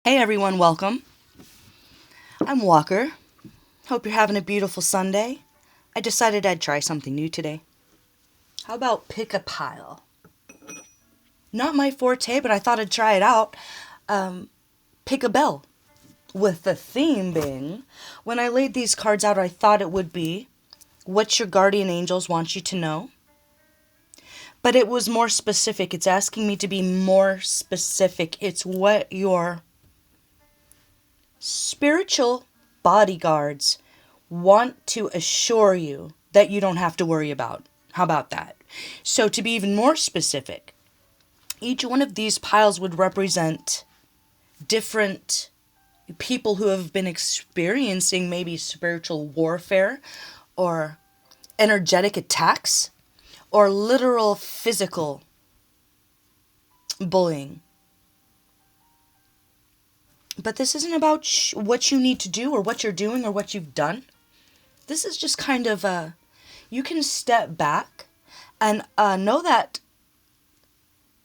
Hey everyone, welcome. I'm Walker. Hope you're having a beautiful Sunday. I decided I'd try something new today. How about pick a pile? Not my forte, but I thought I'd try it out. Pick a bell. With the theme being, when I laid these cards out, I thought it would be what your guardian angels want you to know. But it was more specific. It's asking me to be more specific. It's what your spiritual bodyguards want to assure you that you don't have to worry about. How about that? So, to be even more specific, each one of these piles would represent different people who have been experiencing maybe spiritual warfare or energetic attacks or literal physical bullying. But this isn't about what you need to do or what you're doing or what you've done. This is just kind of you can step back and know that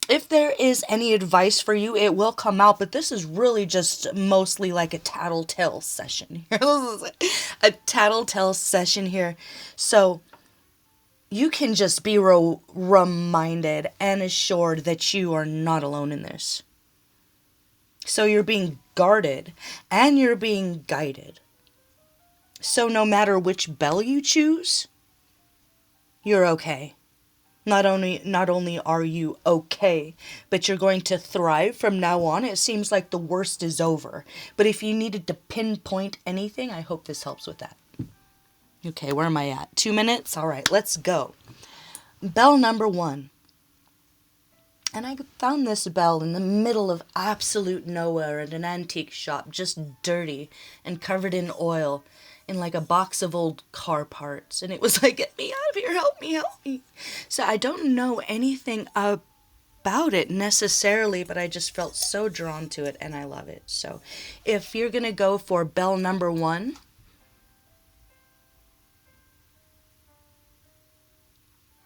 if there is any advice for you, it will come out. But this is really just mostly like a tattletale session here. This is a tattletale session here. So you can just be reminded and assured that you are not alone in this. So you're being guarded and you're being guided. So no matter which bell you choose, you're okay. Not only are you okay, but you're going to thrive from now on. It seems like the worst is over. But if you needed to pinpoint anything, I hope this helps with that. Okay, where am I at? 2 minutes? All right, let's go. Bell number 1. And I found this bell in the middle of absolute nowhere at an antique shop, just dirty and covered in oil, in like a box of old car parts. And it was like, get me out of here, help me, help me. So I don't know anything about it necessarily, but I just felt so drawn to it and I love it. So if you're going to go for bell number 1,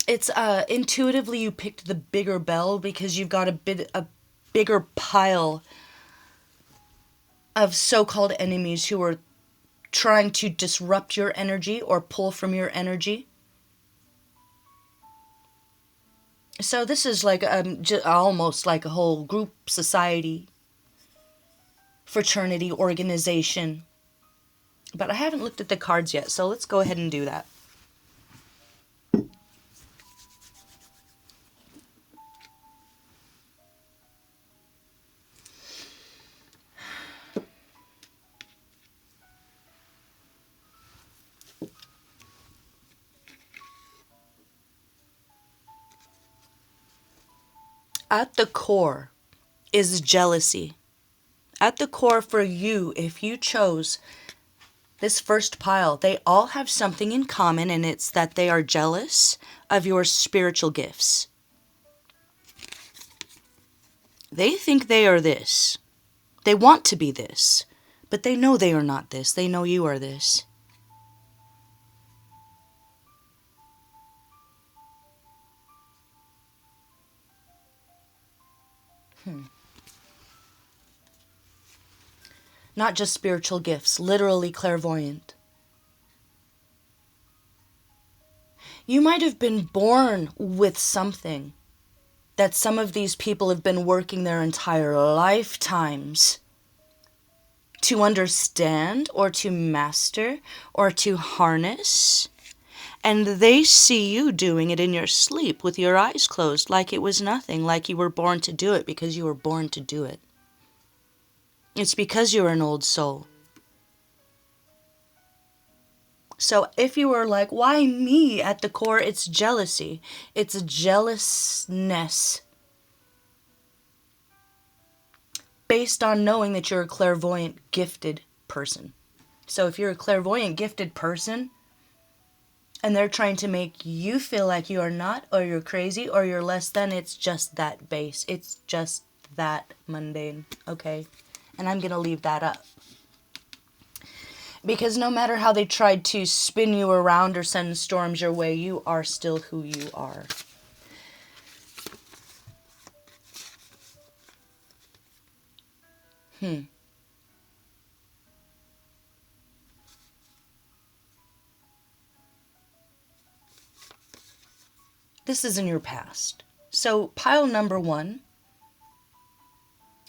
it's intuitively you picked the bigger bell because you've got a bigger pile of so-called enemies who are trying to disrupt your energy or pull from your energy. So this is like almost like a whole group, society, fraternity, organization. But I haven't looked at the cards yet, so let's go ahead and do that. At the core is jealousy. At the core for you, if you chose this first pile, they all have something in common, and it's that they are jealous of your spiritual gifts. They think they are this. They want to be this, but they know they are not this. They know you are this. Not just spiritual gifts, literally clairvoyant. You might have been born with something that some of these people have been working their entire lifetimes to understand or to master or to harness. And they see you doing it in your sleep with your eyes closed like it was nothing, like you were born to do it because you were born to do it. It's because you're an old soul. So if you were like, why me? At the core, it's jealousy. It's a jealousness based on knowing that you're a clairvoyant, gifted person. So if you're a clairvoyant, gifted person, and they're trying to make you feel like you are not, or you're crazy, or you're less than, it's just that base. It's just that mundane, okay? And I'm going to leave that up. Because no matter how they tried to spin you around or send storms your way, you are still who you are. This is in your past. So pile number 1,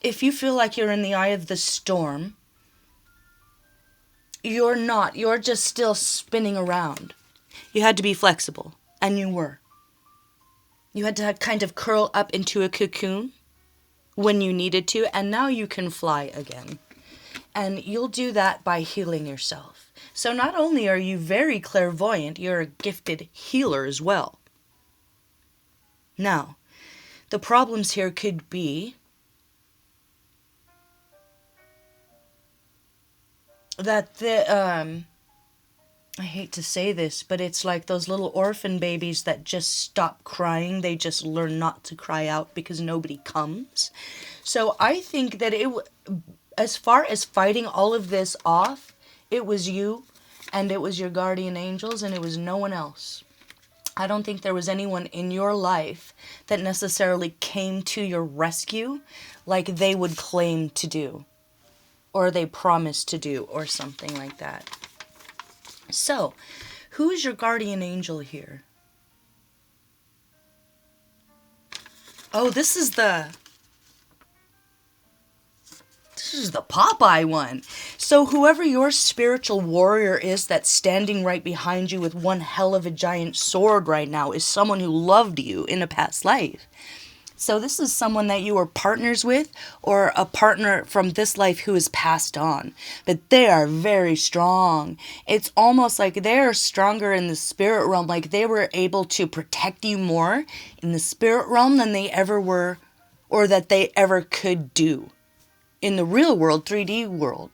if you feel like you're in the eye of the storm, you're not. You're just still spinning around. You had to be flexible, and you were. You had to kind of curl up into a cocoon when you needed to, and now you can fly again. And you'll do that by healing yourself. So not only are you very clairvoyant, you're a gifted healer as well. Now, the problems here could be that I hate to say this, but it's like those little orphan babies that just stop crying. They just learn not to cry out because nobody comes. So I think that as far as fighting all of this off, it was you, and it was your guardian angels, and it was no one else. I don't think there was anyone in your life that necessarily came to your rescue like they would claim to do, or they promised to do, or something like that. So, who is your guardian angel here? Oh, this is the Popeye one. So whoever your spiritual warrior is that's standing right behind you with one hell of a giant sword right now is someone who loved you in a past life. So this is someone that you were partners with, or a partner from this life who is passed on. But they are very strong. It's almost like they're stronger in the spirit realm, like they were able to protect you more in the spirit realm than they ever were, or that they ever could do in the real world, 3D world.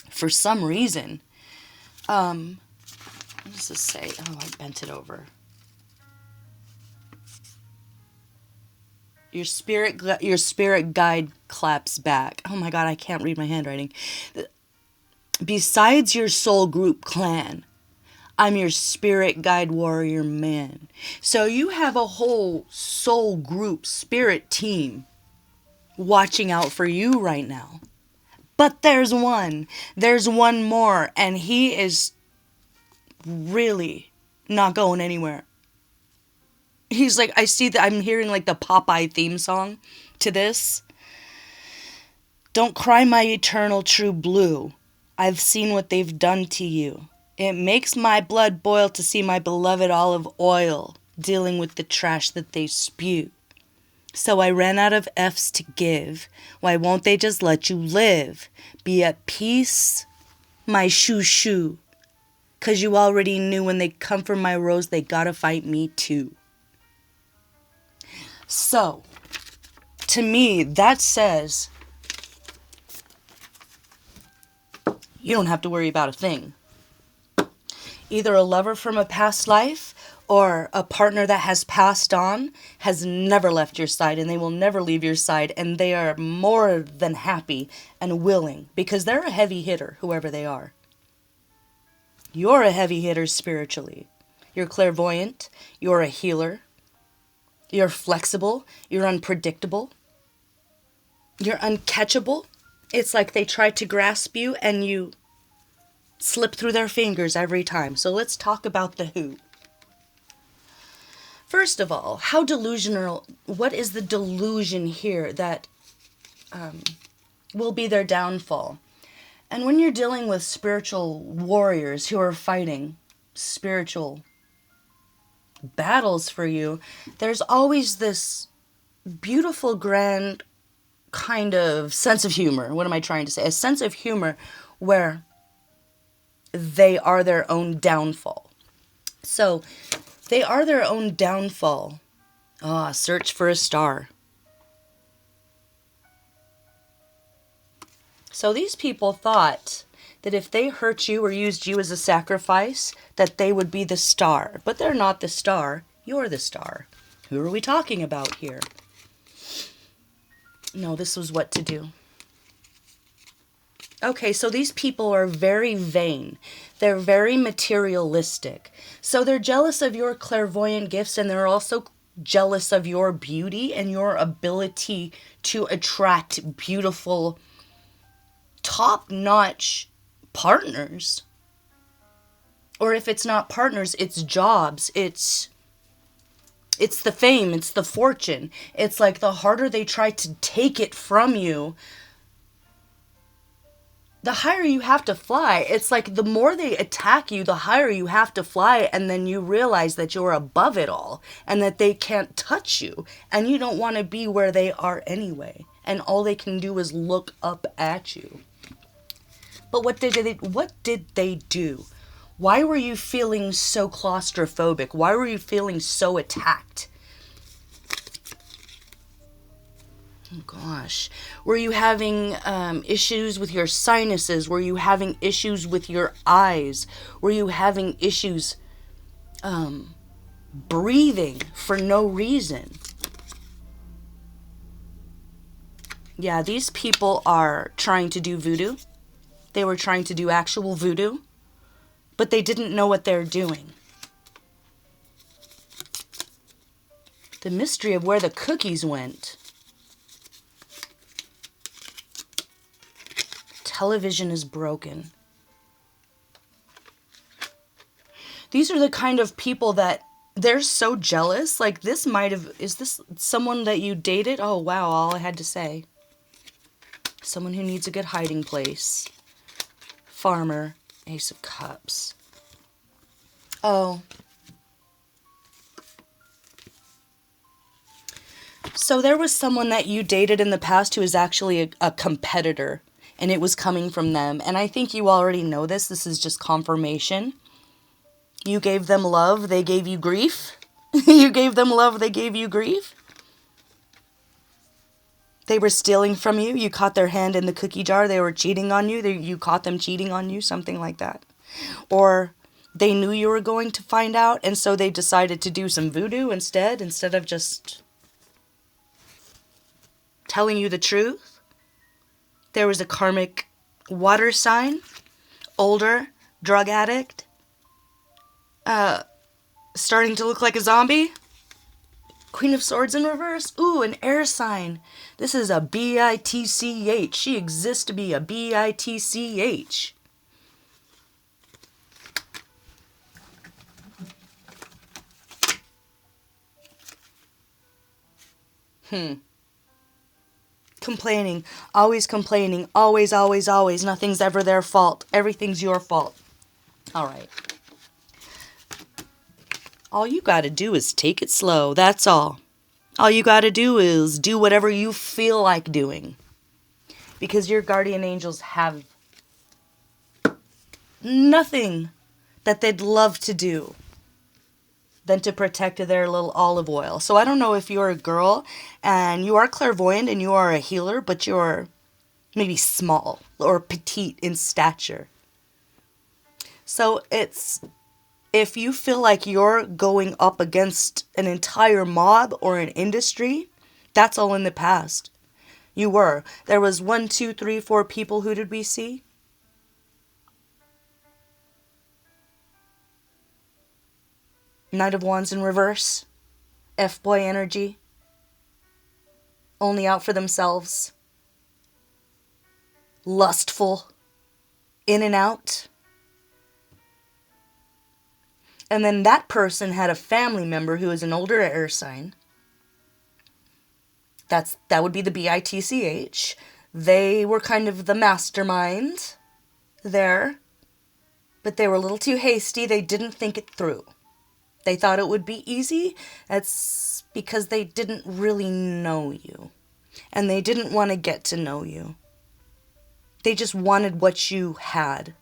For some reason. What does this say? Oh, I bent it over. Your spirit guide claps back. Oh my God, I can't read my handwriting. Besides your soul group clan, I'm your spirit guide warrior man. So you have a whole soul group spirit team watching out for you right now. But there's one more, and he is really not going anywhere. He's like, I see that I'm hearing like the Popeye theme song to this. Don't cry, my eternal true blue. I've seen what they've done to you. It makes my blood boil to see my beloved olive oil dealing with the trash that they spew. So I ran out of F's to give. Why won't they just let you live? Be at peace, my shoo-shoo. 'Cause you already knew when they come for my rose, they gotta fight me too. So, to me, that says you don't have to worry about a thing. Either a lover from a past life or a partner that has passed on has never left your side, and they will never leave your side, and they are more than happy and willing because they're a heavy hitter, whoever they are. You're a heavy hitter spiritually. You're clairvoyant. You're a healer. You're flexible. You're unpredictable. You're uncatchable. It's like they try to grasp you and you slip through their fingers every time. So let's talk about the who. First of all, how delusional, what is the delusion here that will be their downfall? And when you're dealing with spiritual warriors who are fighting spiritual battles for you, there's always this beautiful, grand kind of sense of humor. What am I trying to say? A sense of humor where they are their own downfall. So, they are their own downfall. Search for a star. So these people thought that if they hurt you or used you as a sacrifice, that they would be the star. But they're not the star. You're the star. Who are we talking about here? No, this was what to do. Okay, so these people are very vain. They're very materialistic. So they're jealous of your clairvoyant gifts, and they're also jealous of your beauty and your ability to attract beautiful, top-notch partners. Or if it's not partners, it's jobs, it's It's the fame, it's the fortune. It's like the harder they try to take it from you, the higher you have to fly. It's like the more they attack you, the higher you have to fly, and then you realize that you're above it all and that they can't touch you, and you don't want to be where they are anyway. And all they can do is look up at you. But what did they do? Why were you feeling so claustrophobic? Why were you feeling so attacked? Oh gosh. Were you having issues with your sinuses? Were you having issues with your eyes? Were you having issues breathing for no reason? Yeah, these people are trying to do voodoo. They were trying to do actual voodoo, but they didn't know what they're doing. The mystery of where the cookies went. Television is broken. These are the kind of people that they're so jealous. Like this is this someone that you dated? Oh wow, all I had to say. Someone who needs a good hiding place. Farmer, Ace of Cups. Oh. So there was someone that you dated in the past who is actually a competitor, and it was coming from them. And I think you already know this. This is just confirmation. You gave them love, they gave you grief. You gave them love, they gave you grief. They were stealing from you. You caught their hand in the cookie jar. They were cheating on you. You caught them cheating on you, something like that. Or they knew you were going to find out, and so they decided to do some voodoo instead of just telling you the truth. There was a karmic water sign, older, drug addict, starting to look like a zombie. Queen of Swords in reverse. Ooh, an air sign. This is a bitch. She exists to be a bitch. Complaining. Always complaining. Always, always, always. Nothing's ever their fault. Everything's your fault. All right. All you gotta do is take it slow. That's all. All you gotta do is do whatever you feel like doing. Because your guardian angels have nothing that they'd love to do than to protect their little olive oil. So I don't know if you're a girl and you are clairvoyant and you are a healer, but you're maybe small or petite in stature. So if you feel like you're going up against an entire mob or an industry, that's all in the past. You were. There was 1, 2, 3, 4 people. Who did we see? Knight of Wands in reverse. F-boy energy. Only out for themselves. Lustful. In and out. And then that person had a family member who is an older air sign. That would be the bitch. They were kind of the mastermind there. But they were a little too hasty. They didn't think it through. They thought it would be easy. That's because they didn't really know you. And they didn't want to get to know you. They just wanted what you had.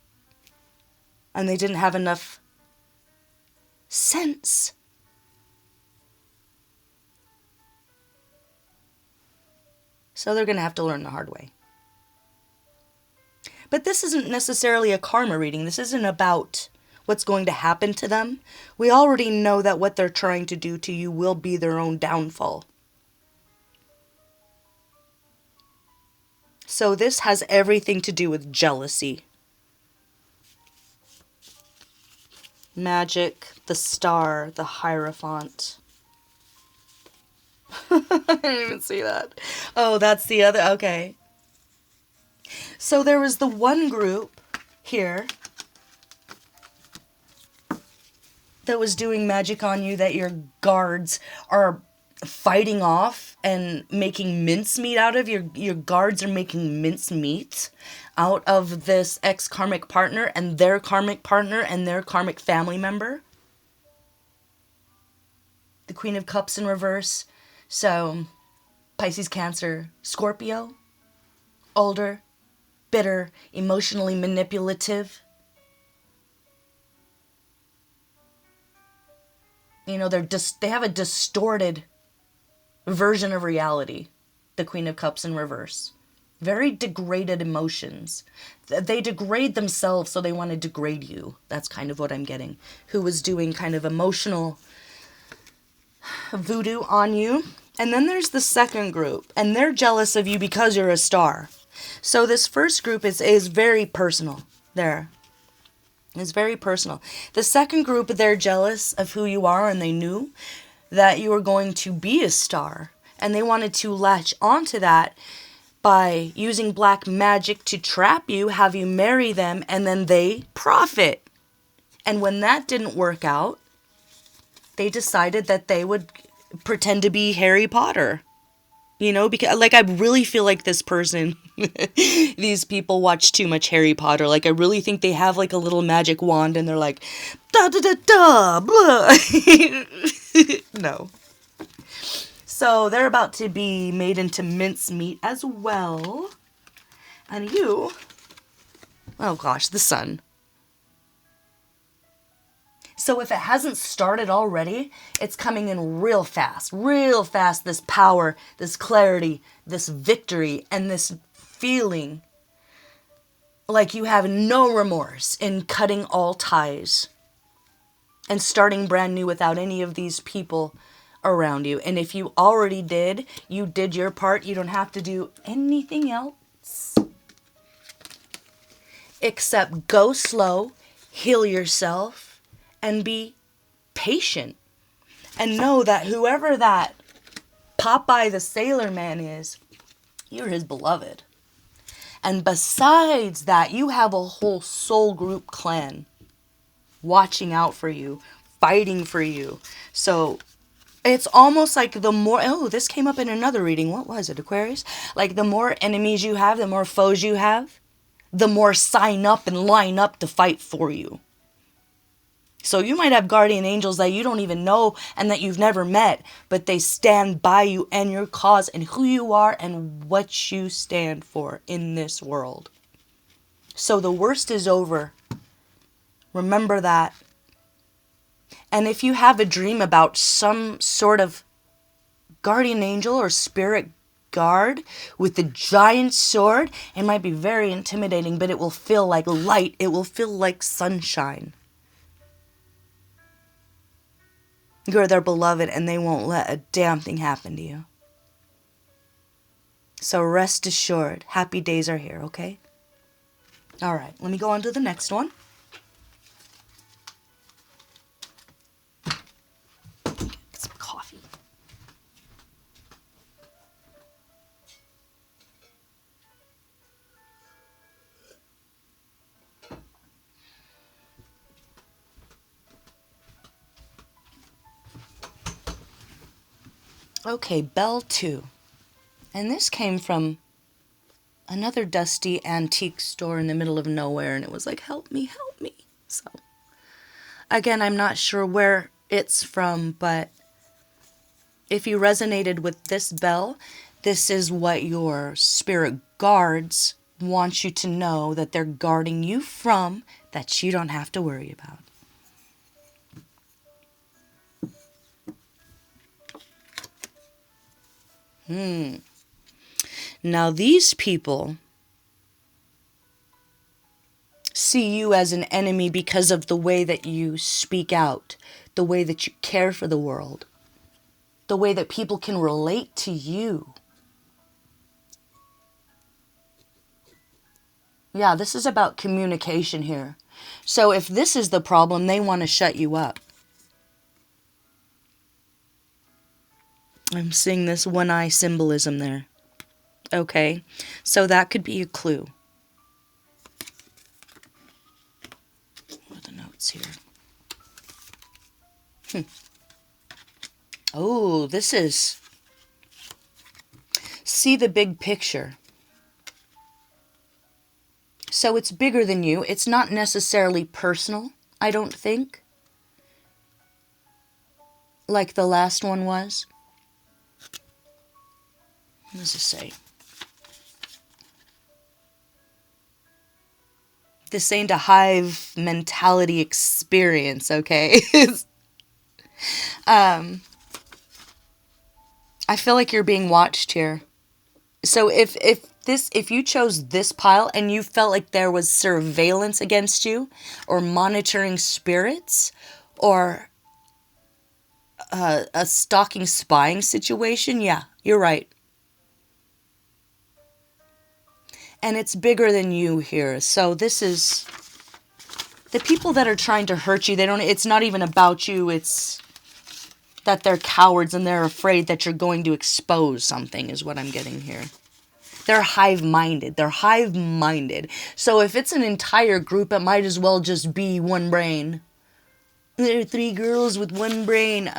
And they didn't have enough sense. So they're going to have to learn the hard way. But this isn't necessarily a karma reading. This isn't about what's going to happen to them. We already know that what they're trying to do to you will be their own downfall. So this has everything to do with jealousy. Magic, the star, the Hierophant. I didn't even see that. Oh, that's the other. Okay. So there was the one group here that was doing magic on you that your guards are fighting off and making mincemeat out of. Your guards are making mincemeat out of this ex-karmic partner and their karmic partner and their karmic family member. The Queen of Cups in reverse. So, Pisces, Cancer, Scorpio. Older, bitter, emotionally manipulative. You know, they have a distorted version of reality. The Queen of Cups in reverse. Very degraded emotions. They degrade themselves, so they want to degrade you. That's kind of what I'm getting. Who was doing kind of emotional voodoo on you. And then there's the second group, and they're jealous of you because you're a star. So this first group is very personal. It's very personal. The second group, they're jealous of who you are, and they knew that you were going to be a star. And they wanted to latch onto that by using black magic to trap you, have you marry them, and then they profit. And when that didn't work out, they decided that they would pretend to be Harry Potter. You know, because like I really feel like this person, these people watch too much Harry Potter. Like I really think they have like a little magic wand and they're like, da da da da, blah. No. So they're about to be made into mincemeat as well. And you, oh gosh, the sun. So if it hasn't started already, it's coming in real fast, this power, this clarity, this victory, and this feeling like you have no remorse in cutting all ties and starting brand new without any of these people around you. And if you already did, you did your part. You don't have to do anything else except go slow, heal yourself, and be patient. And know that whoever that Popeye the Sailor Man is, you're his beloved. And besides that, you have a whole soul group clan watching out for you, fighting for you. So it's almost like the more... Oh, this came up in another reading. What was it, Aquarius? Like the more enemies you have, the more foes you have, the more sign up and line up to fight for you. So you might have guardian angels that you don't even know and that you've never met, but they stand by you and your cause and who you are and what you stand for in this world. So the worst is over. Remember that. And if you have a dream about some sort of guardian angel or spirit guard with a giant sword, it might be very intimidating, but it will feel like light. It will feel like sunshine. You're their beloved and they won't let a damn thing happen to you. So rest assured, happy days are here, okay? All right, let me go on to the next one. Get some coffee. Okay, Bell 2. And this came from another dusty antique store in the middle of nowhere, and it was like, help me, help me. So, again, I'm not sure where it's from, but if you resonated with this bell, this is what your spirit guards want you to know that they're guarding you from, that you don't have to worry about. Now these people see you as an enemy because of the way that you speak out, the way that you care for the world, the way that people can relate to you. Yeah, this is about communication here. So if this is the problem, they want to shut you up. I'm seeing this one eye symbolism there. Okay, so that could be a clue. What are the notes here? Oh, this is... See the big picture. So it's bigger than you. It's not necessarily personal, I don't think, like the last one was. What does it say? This ain't a hive mentality experience, okay? I feel like you're being watched here. So if you chose this pile and you felt like there was surveillance against you, or monitoring spirits, or a stalking, spying situation, yeah, you're right. And it's bigger than you here. So this is the people that are trying to hurt you. It's not even about you. It's that they're cowards and they're afraid that you're going to expose something, is what I'm getting here. They're hive-minded. They're hive-minded. So if it's an entire group, it might as well just be one brain. There are 3 girls with one brain.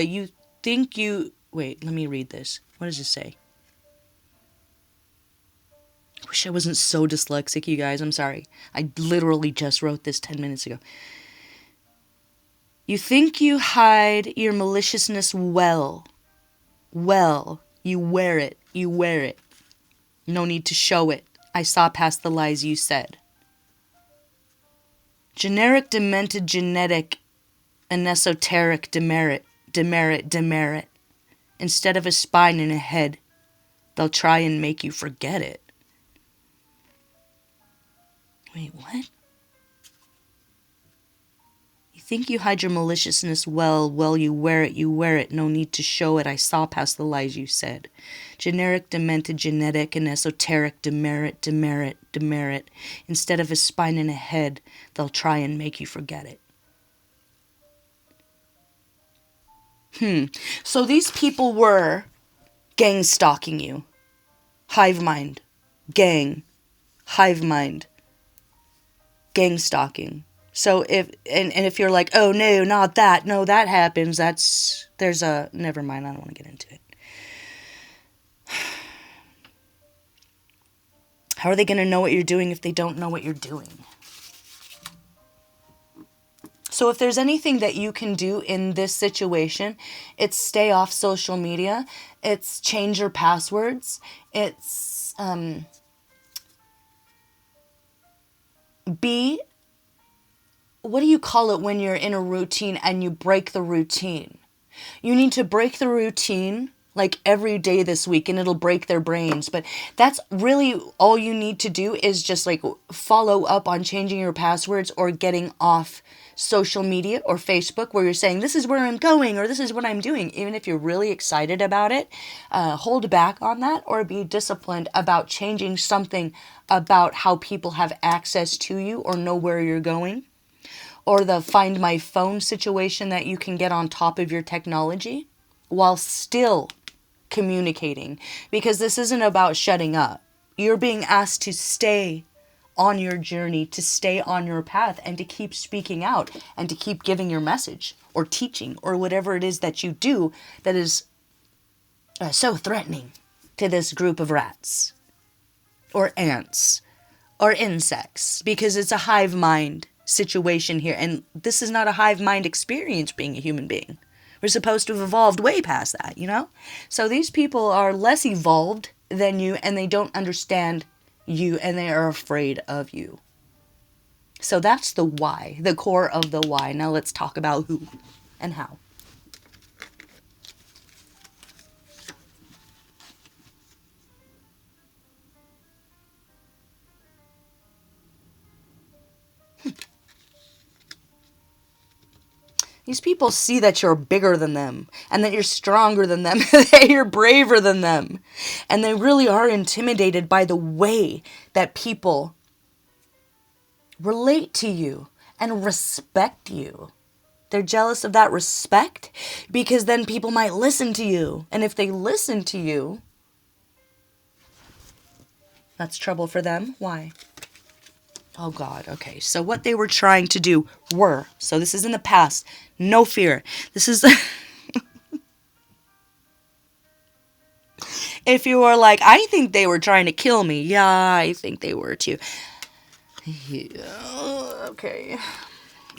You think you... Wait, let me read this. What does it say? Wish I wasn't so dyslexic, you guys. I'm sorry. I literally just wrote this 10 minutes ago. You think you hide your maliciousness well. Well, you wear it. You wear it. No need to show it. I saw past the lies you said. Generic, demented, genetic, and esoteric demerit. Instead of a spine and a head, they'll try and make you forget it. Wait, what? You think you hide your maliciousness well, you wear it, no need to show it, I saw past the lies you said. Generic, demented, genetic, and esoteric demerit. Instead of a spine and a head, they'll try and make you forget it. So these people were gang stalking you. Hive mind. Gang. Hive mind. Gang stalking. So if you're like, oh no, not that, no, that happens, never mind, I don't want to get into it. How are they going to know what you're doing if they don't know what you're doing? So if there's anything that you can do in this situation, it's stay off social media, it's change your passwords, it's what do you call it when you're in a routine and you break the routine? You need to break the routine like every day this week and it'll break their brains. But that's really all you need to do is just like follow up on changing your passwords or getting off social media or Facebook where you're saying, this is where I'm going or this is what I'm doing. Even if you're really excited about it, hold back on that or be disciplined about changing something about how people have access to you or know where you're going. Or the Find My Phone situation that you can get on top of your technology while still communicating. Because this isn't about shutting up. You're being asked to stay on your journey, to stay on your path, and to keep speaking out, and to keep giving your message, or teaching, or whatever it is that you do that is so threatening to this group of rats, or ants, or insects. Because it's a hive mind situation here, and this is not a hive mind experience being a human being. We're supposed to have evolved way past that, you know? So these people are less evolved than you, and they don't understand you, and they are afraid of you. So that's the why, the core of the why. Now let's talk about who and how. These people see that you're bigger than them, and that you're stronger than them, that you're braver than them. And they really are intimidated by the way that people relate to you and respect you. They're jealous of that respect because then people might listen to you. And if they listen to you, that's trouble for them. Why? Oh God, okay. So what they were trying to do so this is in the past, no fear. This is, if you were like, I think they were trying to kill me. Yeah, I think they were too. Yeah, okay.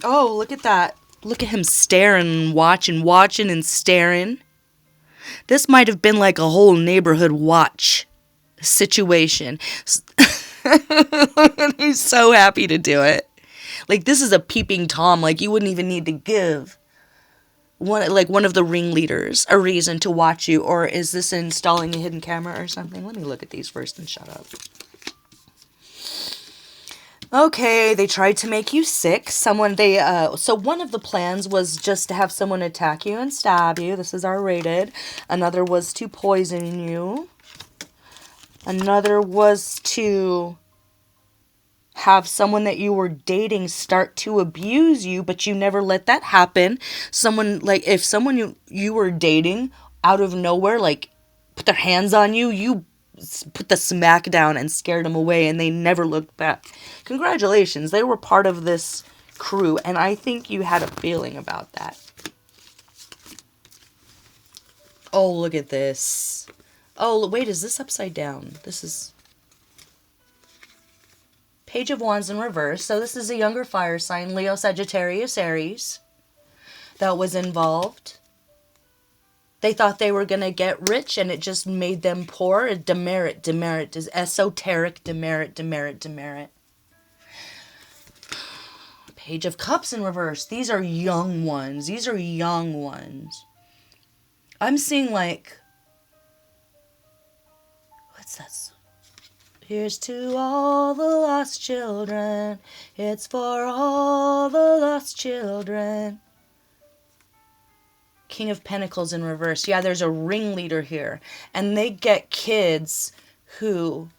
Oh, look at that. Look at him staring, watching and staring. This might have been like a whole neighborhood watch situation. He's so happy to do it. Like, this is a peeping Tom. Like, you wouldn't even need to give one of the ringleaders a reason to watch you. Or is this installing a hidden camera or something? Let me look at these first and shut up. Okay, they tried to make you sick. So one of the plans was just to have someone attack you and stab you. This is R-rated. Another was to poison you. Another was to have someone that you were dating start to abuse you, but you never let that happen. If someone you were dating out of nowhere, like, put their hands on you, you put the smack down and scared them away, and they never looked back. Congratulations, they were part of this crew, and I think you had a feeling about that. Oh, look at this. Oh, wait, is this upside down? This is Page of Wands in reverse. So this is a younger fire sign, Leo, Sagittarius, Aries, that was involved. They thought they were going to get rich, and it just made them poor. Demerit, esoteric, demerit. Page of Cups in reverse. These are young ones. I'm seeing, like, what's that? Here's to all the lost children. It's for all the lost children. King of Pentacles in reverse. Yeah, there's a ringleader here. And they get kids who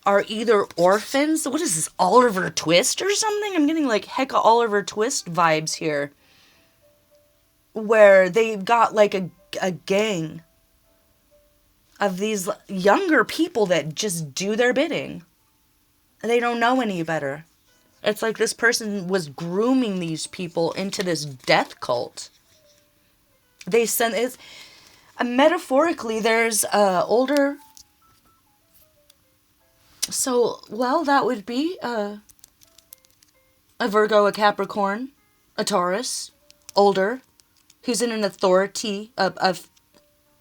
are either orphans. What is this, Oliver Twist or something? I'm getting like hecka Oliver Twist vibes here. Where they've got like a gang of these younger people that just do their bidding. They don't know any better. It's like this person was grooming these people into this death cult. They send it. Metaphorically, there's older. So, well, that would be a Virgo, a Capricorn, a Taurus, older, who's in an authority, a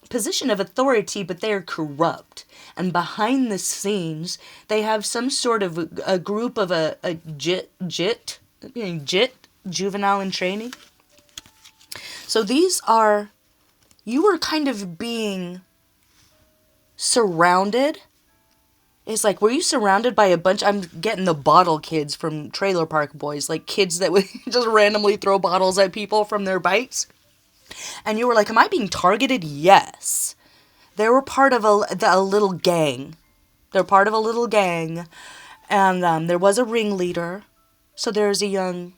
position of authority, but they are corrupt. And behind the scenes, they have some sort of a group of a JIT, juvenile in training. So you were kind of being surrounded. It's like, were you surrounded by a bunch, I'm getting the bottle kids from Trailer Park Boys, like kids that would just randomly throw bottles at people from their bikes. And you were like, am I being targeted? Yes. They were part of a little gang. They're part of a little gang. And there was a ringleader. So there's a young...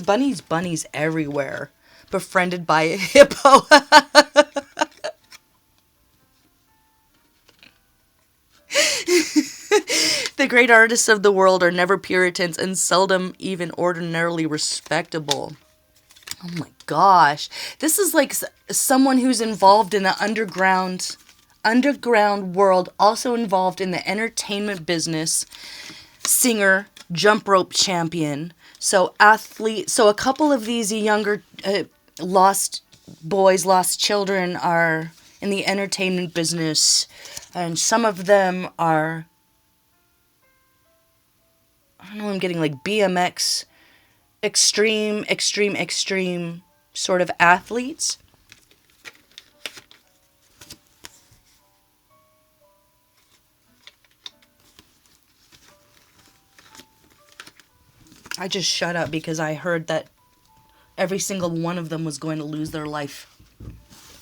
bunnies everywhere. Befriended by a hippo. The great artists of the world are never Puritans and seldom even ordinarily respectable. Oh my gosh. This is like someone who's involved in the underground world, also involved in the entertainment business, singer, jump rope champion. So athlete. So a couple of these younger lost children are in the entertainment business, and some of them are, I don't know, I'm getting like BMX, extreme sort of athletes. I just shut up because I heard that every single one of them was going to lose their life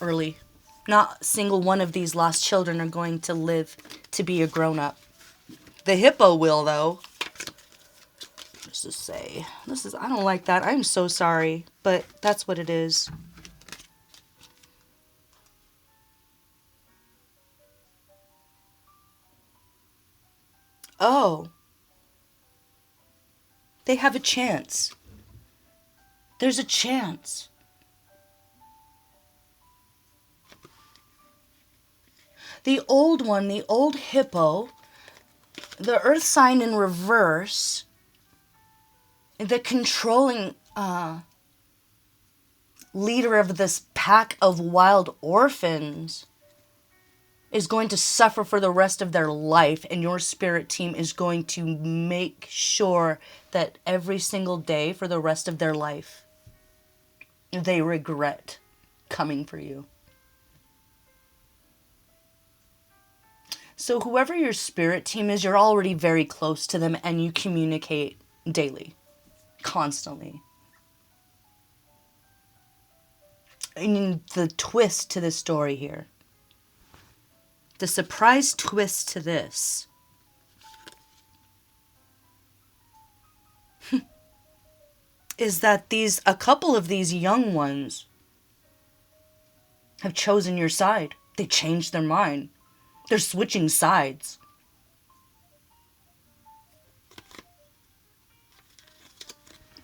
early. Not a single one of these lost children are going to live to be a grown-up. The hippo will, though. Just to say, I don't like that. I'm so sorry, but that's what it is. Oh, They have a chance. There's a chance. The old one, the old hippo, the earth sign in reverse, the controlling leader of this pack of wild orphans, is going to suffer for the rest of their life, and your spirit team is going to make sure that every single day for the rest of their life, they regret coming for you. So whoever your spirit team is, you're already very close to them, and you communicate daily, constantly. And the twist to this story here, the surprise twist to this is that a couple of these young ones have chosen your side. They changed their mind. They're switching sides.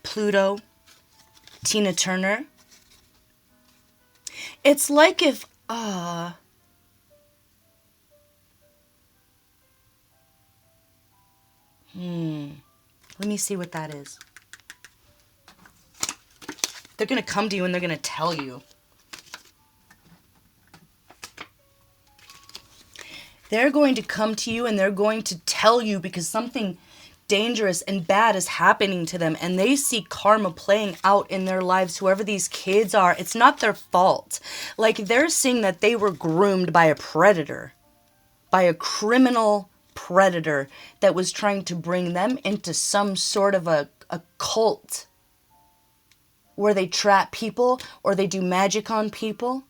Pluto, Tina Turner. It's like if let me see what that is. They're going to come to you and they're going to tell you. They're going to come to you and they're going to tell you because something dangerous and bad is happening to them, and they see karma playing out in their lives. Whoever these kids are, it's not their fault. Like, they're seeing that they were groomed by a predator, by a criminal predator that was trying to bring them into some sort of a cult where they trap people or they do magic on people.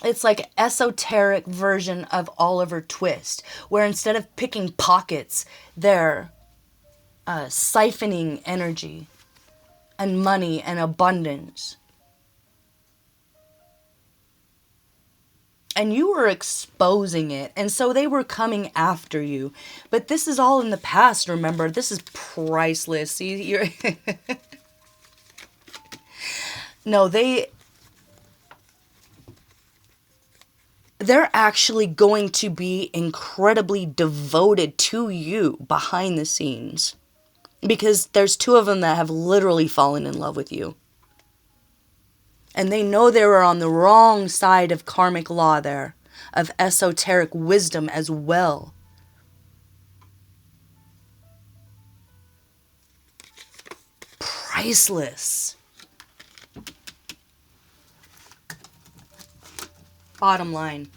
It's like an esoteric version of Oliver Twist, where instead of picking pockets, they're siphoning energy and money and abundance. And you were exposing it, and so they were coming after you. But this is all in the past, remember? This is priceless. See, you're no, they're actually going to be incredibly devoted to you behind the scenes. Because there's two of them that have literally fallen in love with you. And they know they were on the wrong side of karmic law there, of esoteric wisdom as well. Priceless. Bottom line.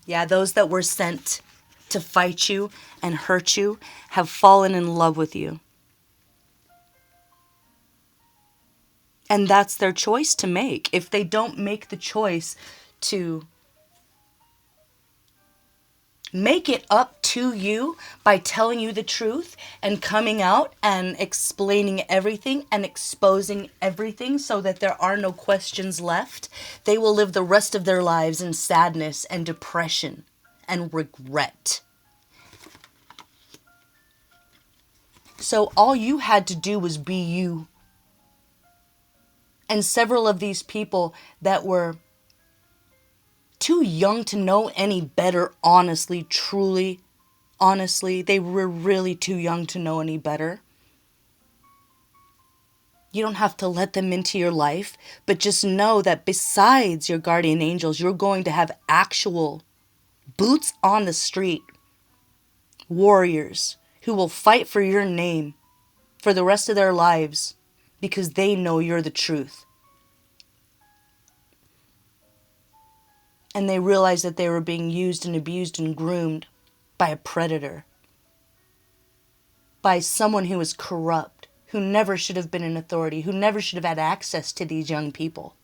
Yeah, those that were sent to fight you and hurt you have fallen in love with you. And that's their choice to make. If they don't make the choice to make it up to you by telling you the truth and coming out and explaining everything and exposing everything so that there are no questions left, they will live the rest of their lives in sadness and depression and regret. So all you had to do was be you. And several of these people that were too young to know any better, honestly, truly, honestly, they were really too young to know any better. You don't have to let them into your life, but just know that besides your guardian angels, you're going to have actual boots on the street warriors who will fight for your name for the rest of their lives because they know you're the truth. And they realized that they were being used and abused and groomed by a predator. By someone who was corrupt, who never should have been in authority, who never should have had access to these young people.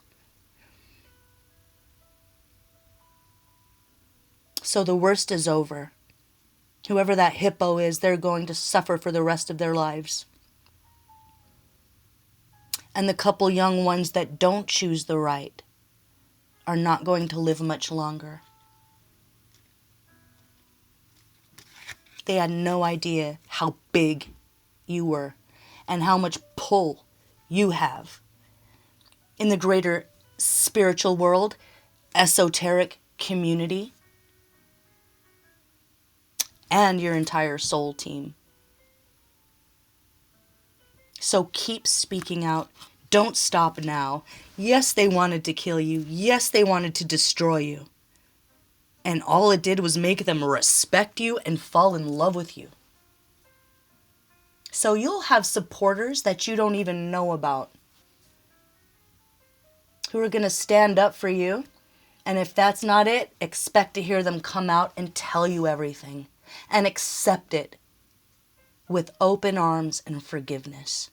So the worst is over. Whoever that hippo is, they're going to suffer for the rest of their lives. And the couple young ones that don't choose the right are not going to live much longer. They had no idea how big you were and how much pull you have in the greater spiritual world, esoteric community, and your entire soul team. So keep speaking out. Don't stop now. Yes, they wanted to kill you. Yes, they wanted to destroy you. And all it did was make them respect you and fall in love with you. So you'll have supporters that you don't even know about who are going to stand up for you. And if that's not it, expect to hear them come out and tell you everything. And accept it with open arms and forgiveness.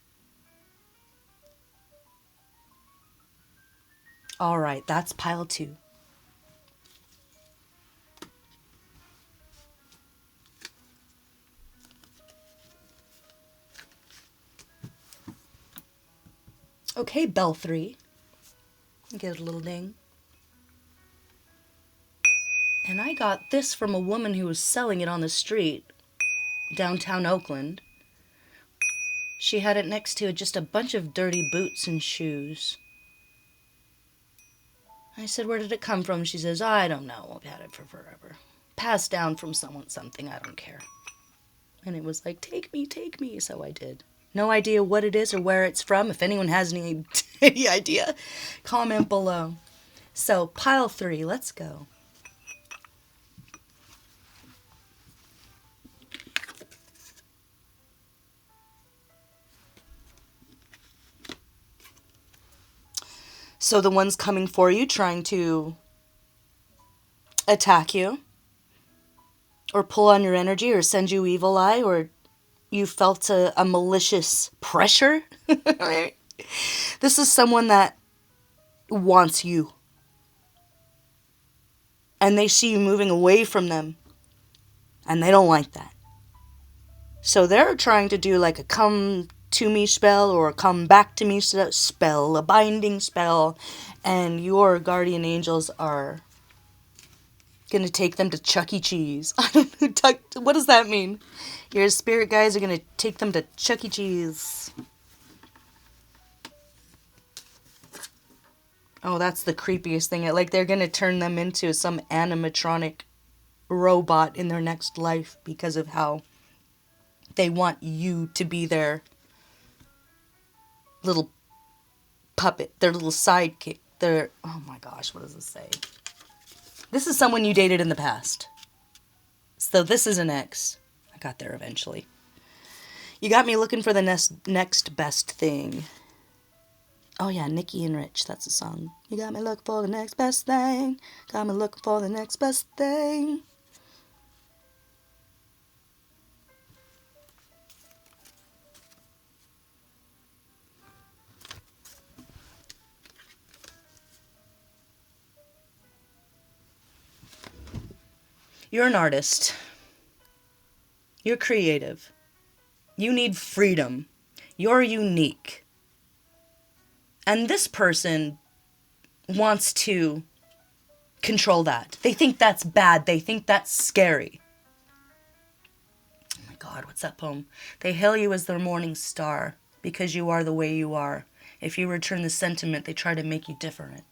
All right, that's pile 2. Okay, bell 3. Get a little ding. And I got this from a woman who was selling it on the street, downtown Oakland. She had it next to just a bunch of dirty boots and shoes. I said, where did it come from? She says, I don't know. I've had it for forever. Passed down from someone, something, I don't care. And it was like, take me. So I did. No idea what it is or where it's from. If anyone has any idea, comment below. So, pile 3, let's go. So the ones coming for you, trying to attack you, or pull on your energy, or send you evil eye, or you felt a malicious pressure. Right? This is someone that wants you. And they see you moving away from them. And they don't like that. So they're trying to do like a come to me spell or a come back to me spell, a binding spell. And your guardian angels are going to take them to Chuck E. Cheese. I don't know. What does that mean? Your spirit guides are going to take them to Chuck E. Cheese. Oh, that's the creepiest thing. Like they're going to turn them into some animatronic robot in their next life because of how they want you to be their little puppet, their little sidekick, their... Oh my gosh, what does this say? This is someone you dated in the past. So this is an ex. I got there eventually. You got me looking for the next best thing. Oh yeah, Nicki and Rich, that's a song. You got me looking for the next best thing. Got me looking for the next best thing. You're an artist. You're creative. You need freedom. You're unique. And this person wants to control that. They think that's bad. They think that's scary. Oh my God, what's that poem? They hail you as their morning star because you are the way you are. If you return the sentiment, they try to make you different.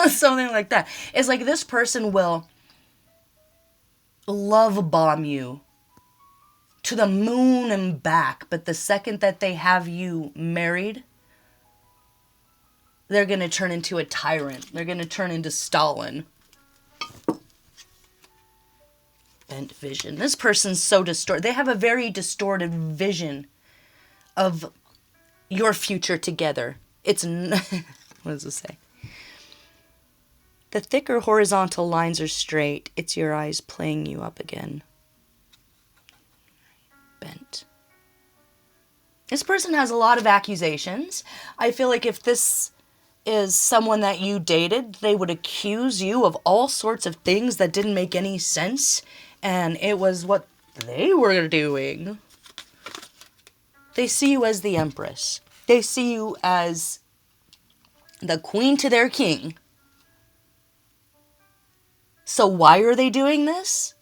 Something like that. It's like this person will love bomb you to the moon and back, but the second that they have you married, they're going to turn into a tyrant. They're going to turn into Stalin. Bent vision. This person's so distorted. They have a very distorted vision of your future together. It's... what does it say? The thicker horizontal lines are straight. It's your eyes playing you up again. Bent. This person has a lot of accusations. I feel like if this is someone that you dated, they would accuse you of all sorts of things that didn't make any sense. And it was what they were doing. They see you as the Empress. They see you as the queen to their king. So why are they doing this?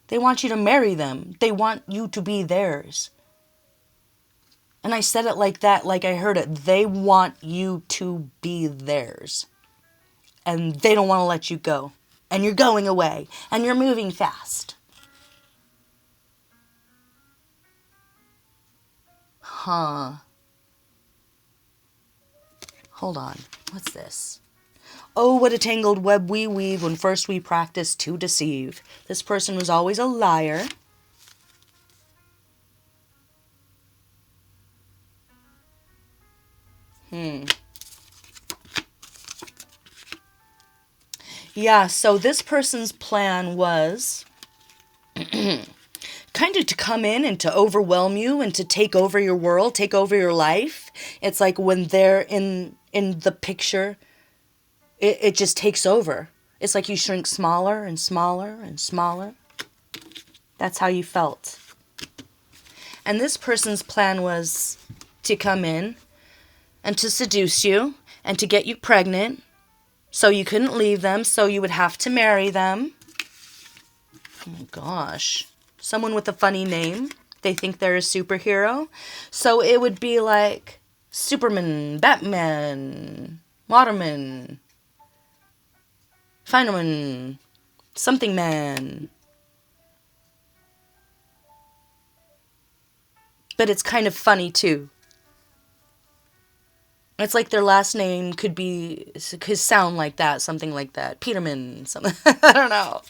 They want you to marry them. They want you to be theirs. And I said it like that, like I heard it. They want you to be theirs. And they don't want to let you go. And you're going away. And you're moving fast. Huh. Hold on. What's this? Oh, what a tangled web we weave when first we practice to deceive. This person was always a liar. Yeah, so this person's plan was kind of to come in and to overwhelm you and to take over your world, take over your life. It's like when they're in the picture, it just takes over. It's like you shrink smaller and smaller and smaller. That's how you felt. And this person's plan was to come in and to seduce you and to get you pregnant so you couldn't leave them, so you would have to marry them. Oh my gosh. Someone with a funny name. They think they're a superhero. So it would be like Superman, Batman, Waterman, Fireman, Something Man. But it's kind of funny too. It's like their last name could sound like that, something like that. Peterman, something. I don't know.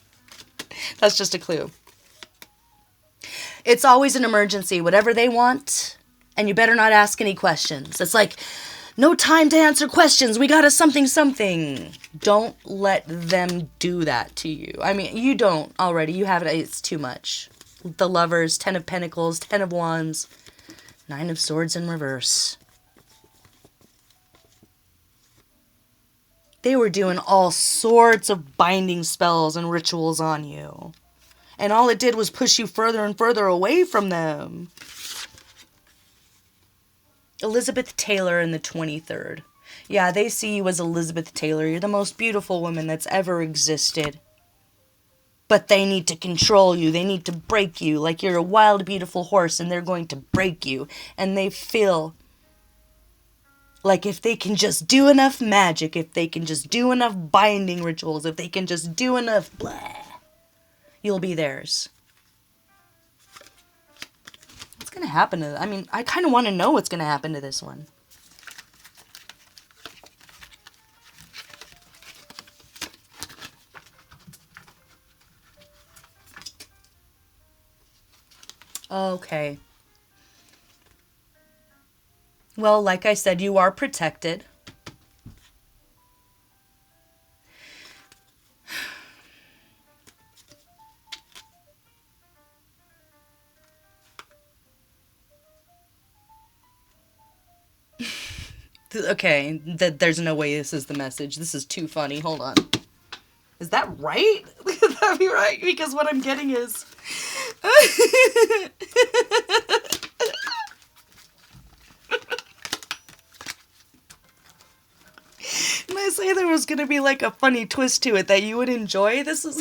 That's just a clue. It's always an emergency, whatever they want, and you better not ask any questions. It's like, no time to answer questions, we got a something. Don't let them do that to you. I mean, you don't already, you have it, it's too much. The Lovers, 10 of Pentacles, 10 of Wands, 9 of Swords in reverse. They were doing all sorts of binding spells and rituals on you. And all it did was push you further and further away from them. Elizabeth Taylor in the 23rd. Yeah, they see you as Elizabeth Taylor. You're the most beautiful woman that's ever existed. But they need to control you. They need to break you like you're a wild, beautiful horse, and they're going to break you. And they feel like if they can just do enough magic, if they can just do enough binding rituals, if they can just do enough blah, you'll be theirs. What's going to happen to I mean, I kind of want to know what's going to happen to this one. Okay. Well, like I said, you are protected. Okay, there's no way this is the message. This is too funny. Hold on. Is that right? Would that be right? Because what I'm getting is... And I say there was going to be like a funny twist to it that you would enjoy. This is...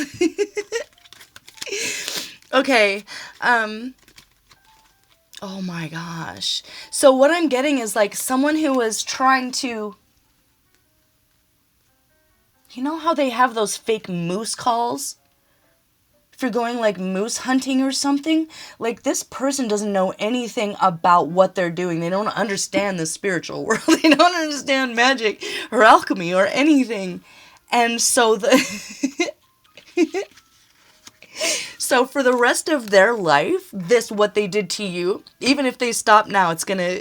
Okay, oh my gosh. So what I'm getting is like someone who was trying to... You know how they have those fake moose calls? If you're going like moose hunting or something? Like this person doesn't know anything about what they're doing. They don't understand the spiritual world. They don't understand magic or alchemy or anything. And so So for the rest of their life, what they did to you, even if they stop now, it's gonna...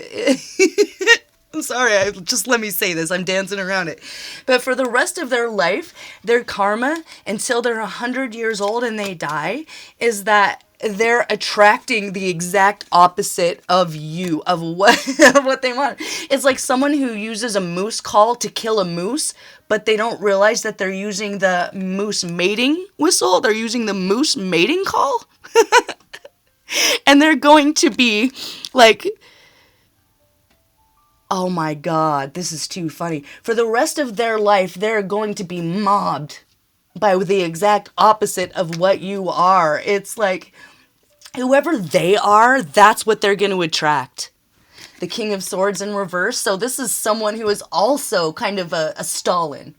I'm sorry, just let me say this. I'm dancing around it. But for the rest of their life, their karma, until they're 100 years old and they die, is that they're attracting the exact opposite of you, of what, of what they want. It's like someone who uses a moose call to kill a moose, but they don't realize that they're using the moose mating whistle. They're using the moose mating call. And they're going to be like... Oh my God, this is too funny. For the rest of their life, they're going to be mobbed by the exact opposite of what you are. It's like, whoever they are, that's what they're going to attract. the King of Swords in reverse. So this is someone who is also kind of a Stalin.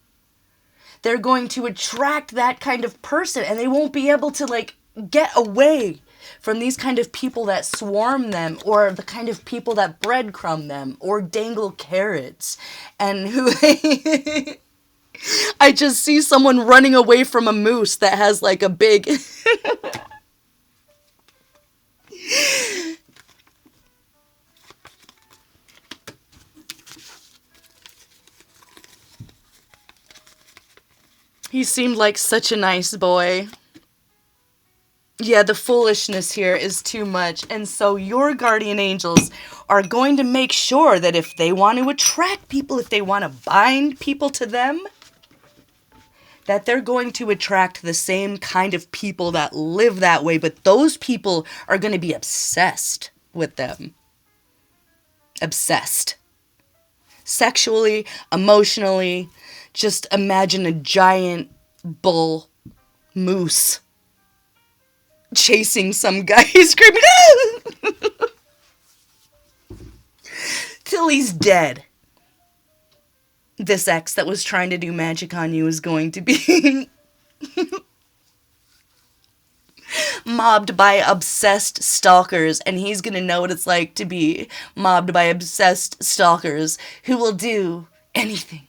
They're going to attract that kind of person, and they won't be able to, like, get away from these kind of people that swarm them, or the kind of people that breadcrumb them, or dangle carrots, and who... I just see someone running away from a moose that has, like, a big... He seemed like such a nice boy. Yeah, the foolishness here is too much. And so your guardian angels are going to make sure that if they want to attract people, if they want to bind people to them, that they're going to attract the same kind of people that live that way. But those people are going to be obsessed with them. Obsessed. Sexually, emotionally. Just imagine a giant bull moose chasing some guy. He's screaming, "Ah!" till he's dead. This ex that was trying to do magic on you is going to be mobbed by obsessed stalkers, and he's going to know what it's like to be mobbed by obsessed stalkers who will do anything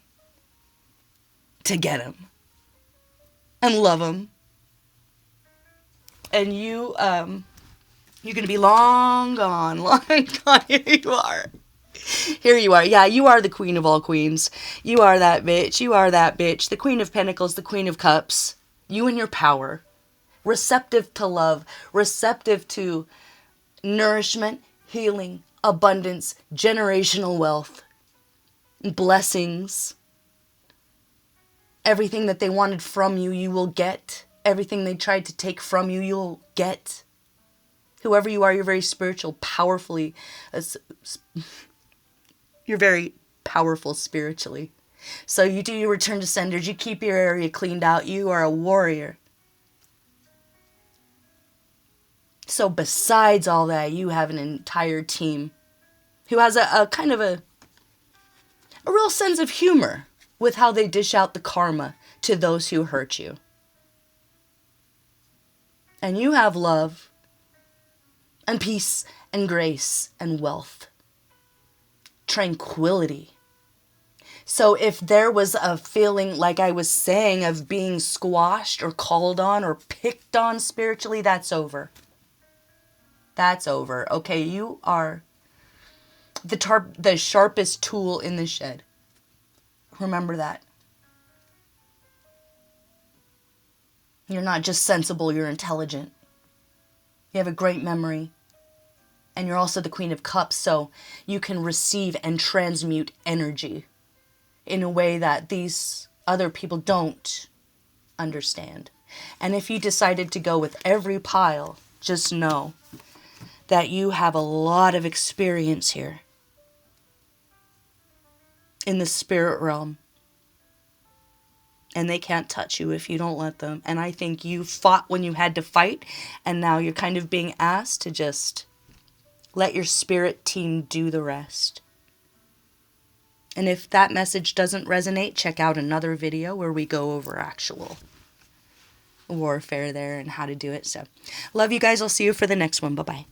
to get him and love him. And you're going to be long gone, long gone. Here you are. Here you are. Yeah, you are the queen of all queens. You are that bitch. You are that bitch. The queen of pentacles, the queen of cups. You and your power. Receptive to love. Receptive to nourishment, healing, abundance, generational wealth, blessings. Everything that they wanted from you, you will get. Everything they tried to take from you, you'll get. Whoever you are, you're very spiritual, powerfully. You're very powerful spiritually. So you do your return to senders. You keep your area cleaned out. You are a warrior. So besides all that, you have an entire team who has a kind of a real sense of humor with how they dish out the karma to those who hurt you. And you have love and peace and grace and wealth. Tranquility. So if there was a feeling, like I was saying, of being squashed or called on or picked on spiritually, that's over. That's over. Okay, you are the sharpest tool in the shed. Remember that. You're not just sensible, you're intelligent. You have a great memory. And you're also the Queen of Cups, so you can receive and transmute energy in a way that these other people don't understand. And if you decided to go with every pile, just know that you have a lot of experience here in the spirit realm. And they can't touch you if you don't let them. And I think you fought when you had to fight, and now you're kind of being asked to just let your spirit team do the rest. And if that message doesn't resonate, check out another video where we go over actual warfare there and how to do it. So, love you guys. I'll see you for the next one. Bye-bye.